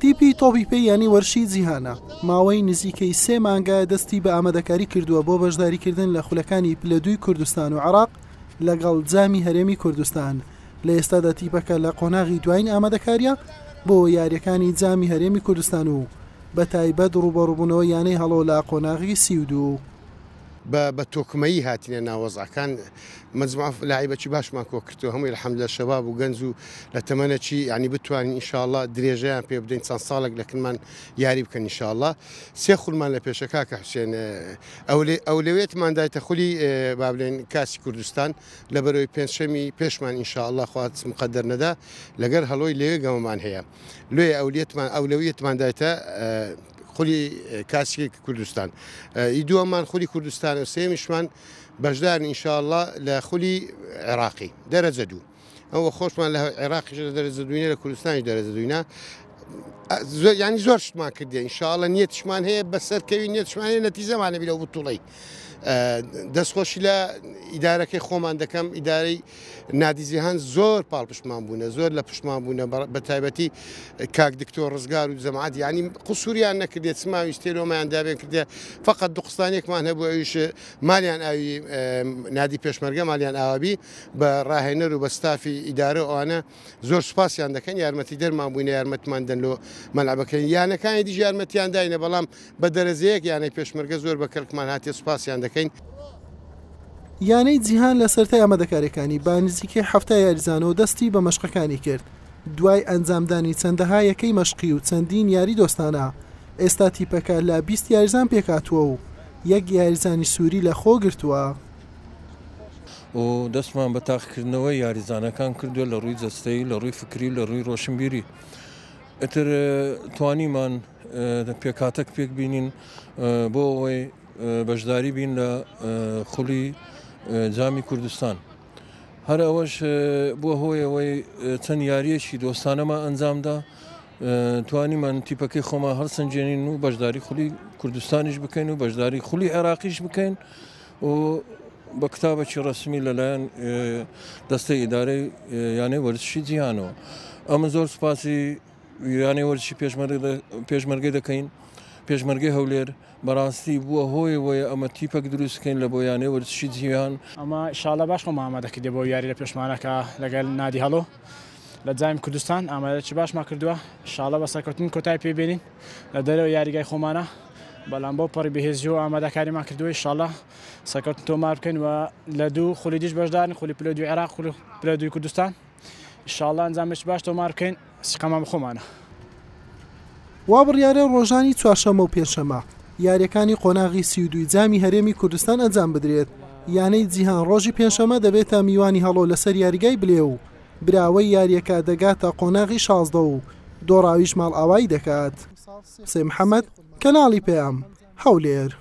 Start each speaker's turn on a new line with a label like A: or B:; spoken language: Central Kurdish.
A: تیپی تۆپی پێی ینی وەرشی جیهانە ماوەی نزیکەی 3 مانگە دەستی بە ئامادەکاری کردووە بۆ بەشداریکردن لە خولەکانی پلە دووی کوردستان و عێراق لەگەڵ جامی هەرێمی کوردستان. لە ئێستادا تیپەکە لە قۆناغی دوایین ئامادەکاریە بۆ یاریەکانی جامی هەرێمی کوردستان و بە تایبەت ڕوبەڕووبوونەوە یانەی هەڵۆ لە قۆناغی 32
B: بە تۆکمەیی هاتینە ناوەزەکان مجموعە لاعیبەکی باشمان کۆ کردووە هەمووی الحەمدولە شەباب و گەنج و لە تەمەنێکی ینی بتوانین ئینشاءڵڵا درێژەیان پێ بدەین چەند ساڵێک لەکنمان یاری بکەن ئینشاءڵڵا. 3 خولمان لە پێشەکە کە حوسێن ئەولەوێتمان دایتە خولی با بڵێن کاسی کوردستان لە بەرەوەی پێنجشەمی پێشمان ئینشاءڵڵا خوات مقدەر نەدا لەگەر هەڵۆی لێوێ گەمەمان هەیە لێ ئەولەویەتمان دایتە خولی کاسی کوردستان. دووەمان خولی کوردستان و سێمیشمان بەشدارن ئینشاءڵڵا لە خولی عێراقی دەرەجە دوو ئەوە خۆشمان لە عێراقیش دەرەجە دوینە لە کوردستانی دەرەجە دوینە ینی زۆر شتمان کردێ ئینشاءڵڵا نیەتشمان هەیە بەسەرکەوی نیەتشمان هەیە نەتیجەمانە بێ لەو بتوڵەی دەستخۆشی لە ئیدارەکەی خۆمان دەکەم ئیدارەی نادیزیهان زۆر پاڵ پشتمان بوونە زۆر لە پشتمان بوونە بە تایبەتی کاک دکتۆر ڕزگار و جەماعەت ینی قوسووریان نەکردێت سماوی ستێرۆمەیان دابێن کردێ فقط دوقستانێکمان هەبوو ئەویش مالیان ئاوی نادی پێشمەرگە مالیان ئاوابی بە ڕاهێنەر و بە ستافی ئیدارە ئەوانە زۆر سوپاسیان دەکەن یارمەتی دەرمان بووینە یارمەتمان دەن لۆ مەلعبەکەین یانەکانی دیژ یارمەتیان داینە بەڵام بە دەرەزەیەک یانەی پێشمەرگە زۆر بە کەرکمان هاتێ سوپاسیان دەکەین.
A: یانەی جیهان لە سەرەتای ئامادەکاریەکانی با نزیکەی 7 یاریزانەوە دەستی بە مەشقەکانی کرد دوای ئەنجامدانی چەندەها یەکەی مەشقی و چەندین یاری دۆستانە. ئێستا تیپەکە لە 20 یاریزان پێکاتووە و 1 یاریزانی سووری لە خۆ گرتووە
C: و دەستمان بە تاقیکردنەوەی یاریزانەکان کردووە لە ڕووی جەستەیی لە ڕووی فکری لە ڕووی ڕۆشنبیری ئەتر توانیمان پێکاتەک پێک بینین بۆ ئەوەی بەشداری بین لە خولی جامی کوردستان هەر ئەوەش بۆ هۆی ئەوەی چەند یاریەکی دۆستانەمە ئەنجامدا توانیمان تیپەکەی خۆمان هەڵسەنجێنین و بەشداری خولی کوردستانیش بکەین و بەشداری خولی عێراقیش بکەین و بە کتابێکی ڕسمی لەلایەن دەستەی ئیدارەی یانەی وەرزشی جیهانەوە. ئەمە زۆر سوپاسی یانەی وەرزشی پێشمەرگەی دەکەین پێشمەرگەی هەولێر بەڕاستی بووە هۆی وەیە ئەمە تیپەک دروستکەین لە بۆ یانەی وەرزشی جیهان.
D: ئەمە ئینشاڵڵا باش خۆمان ئامادەکردێ بۆ یاری لە پێشمانەکە لەگەڵ نادی هەڵۆ لە جامی کوردستان ئامادەی باشمان کردووە ئینشاڵڵا بە سەرکەوتن کۆتای پێبێنین لە دەرەوە یاریگای خۆمانە بەڵام بۆ پەڕی بەهێزی و ئامادەکاریمان کردووە ئینشاڵڵا سەرکەوتن تۆمار بکەین و لە دوو خولی دیش بەشدارن خولی پلە دووی عێراق خولی پلە دووی کوردستان ئینشاڵڵا ئەنجامێکی باش تۆمار بکەین سقەمان بخۆمانە.
A: وا بڕیارە ڕۆژانی چوارشەمە و پێنجشەمە یاریەکانی قۆناغی 32 جامی هەرێمی کوردستان ئەنجام بدرێت. یانەی جیهان ڕۆژی پێنجشەمە دەبێتە میوانی هەڵۆ لەسەر یاریگای بلێ و براوەی یاریەکە دەگاتە قۆناغی 16 و دۆڕاویش ماڵ ئاوایی دەکات. سێ محەممەد کەناڵی پێم هەولێر.